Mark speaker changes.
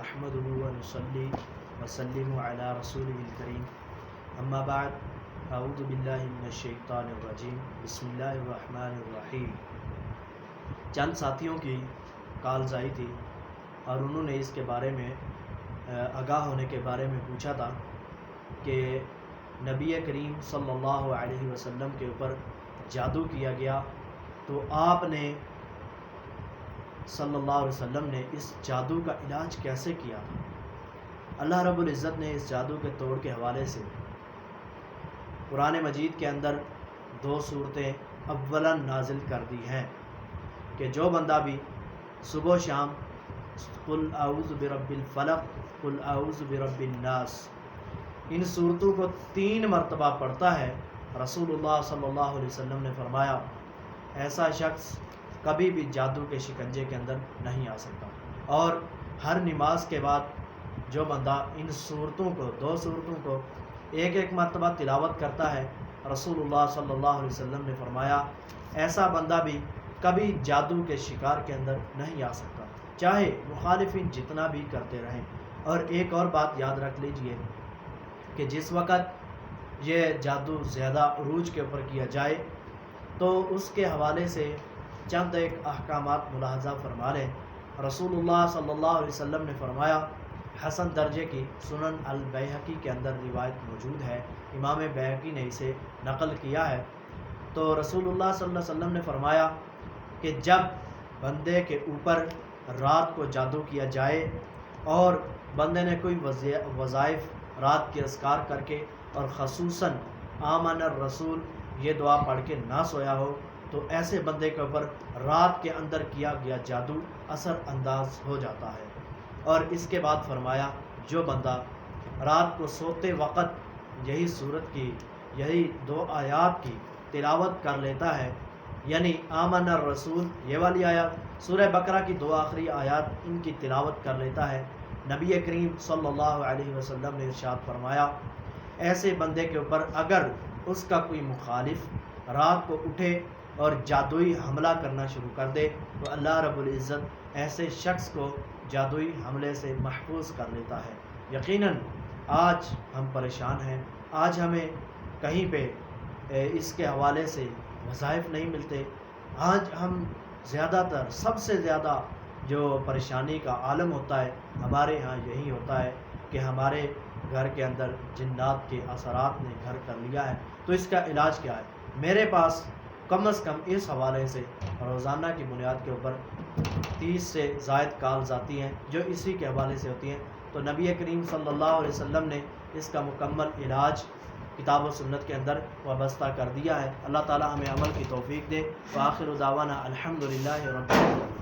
Speaker 1: نحمده ونصلي وسلم على رسوله الكريم اما بعد اعوذ باللہ من الشیطان الرجیم بسم اللہ الرحمن الرحیم۔ چند ساتھیوں کی کالز آئی تھی اور انہوں نے اس کے بارے میں آگاہ ہونے کے بارے میں پوچھا تھا کہ نبی کریم صلی اللہ علیہ وسلم کے اوپر جادو کیا گیا تو آپ نے صلی اللہ علیہ وسلم نے اس جادو کا علاج کیسے کیا تھا۔ اللہ رب العزت نے اس جادو کے توڑ کے حوالے سے قرآن مجید کے اندر 2 صورتیں اولا نازل کر دی ہیں کہ جو بندہ بھی صبح و شام قل اعوذ برب الفلق قل اعوذ برب الناس ان صورتوں کو 3 مرتبہ پڑھتا ہے، رسول اللہ صلی اللہ علیہ وسلم نے فرمایا ایسا شخص کبھی بھی جادو کے شکنجے کے اندر نہیں آ سکتا۔ اور ہر نماز کے بعد جو بندہ ان صورتوں کو 2 صورتوں کو ایک مرتبہ تلاوت کرتا ہے، رسول اللہ صلی اللہ علیہ وسلم نے فرمایا ایسا بندہ بھی کبھی جادو کے شکار کے اندر نہیں آ سکتا، چاہے مخالفین جتنا بھی کرتے رہیں۔ اور ایک اور بات یاد رکھ لیجئے کہ جس وقت یہ جادو زیادہ عروج کے اوپر کیا جائے تو اس کے حوالے سے چند ایک احکامات ملاحظہ فرما لیں۔ رسول اللہ صلی اللہ علیہ وسلم نے فرمایا، حسن درجے کی سنن البیہقی کے اندر روایت موجود ہے، امام بیہقی نے اسے نقل کیا ہے، تو رسول اللہ صلی اللہ علیہ وسلم نے فرمایا کہ جب بندے کے اوپر رات کو جادو کیا جائے اور بندے نے کوئی وظائف رات کے اذکار کر کے اور خصوصاً آمن الرسول یہ دعا پڑھ کے نہ سویا ہو تو ایسے بندے کے اوپر رات کے اندر کیا گیا جادو اثر انداز ہو جاتا ہے۔ اور اس کے بعد فرمایا جو بندہ رات کو سوتے وقت یہی صورت کی یہی 2 آیات کی تلاوت کر لیتا ہے، یعنی آمن الرسول یہ والی آیات، سورہ بقرہ کی 2 آخری آیات ان کی تلاوت کر لیتا ہے، نبی کریم صلی اللہ علیہ وسلم نے ارشاد فرمایا ایسے بندے کے اوپر اگر اس کا کوئی مخالف رات کو اٹھے اور جادوئی حملہ کرنا شروع کر دے تو اللہ رب العزت ایسے شخص کو جادوئی حملے سے محفوظ کر لیتا ہے۔ یقیناً آج ہم پریشان ہیں، آج ہمیں کہیں پہ اس کے حوالے سے وظائف نہیں ملتے، آج ہم زیادہ تر سب سے زیادہ جو پریشانی کا عالم ہوتا ہے ہمارے ہاں یہی ہوتا ہے کہ ہمارے گھر کے اندر جنات کے اثرات نے گھر کر لیا ہے۔ تو اس کا علاج کیا ہے؟ میرے پاس کم از کم اس حوالے سے روزانہ کی بنیاد کے اوپر 30 سے زائد کالز آتی ہیں جو اسی کے حوالے سے ہوتی ہیں، تو نبی کریم صلی اللہ علیہ وسلم نے اس کا مکمل علاج کتاب و سنت کے اندر وابستہ کر دیا ہے۔ اللہ تعالی ہمیں عمل کی توفیق دے۔ وآخر دعوانا الحمدللہ رب العالمین۔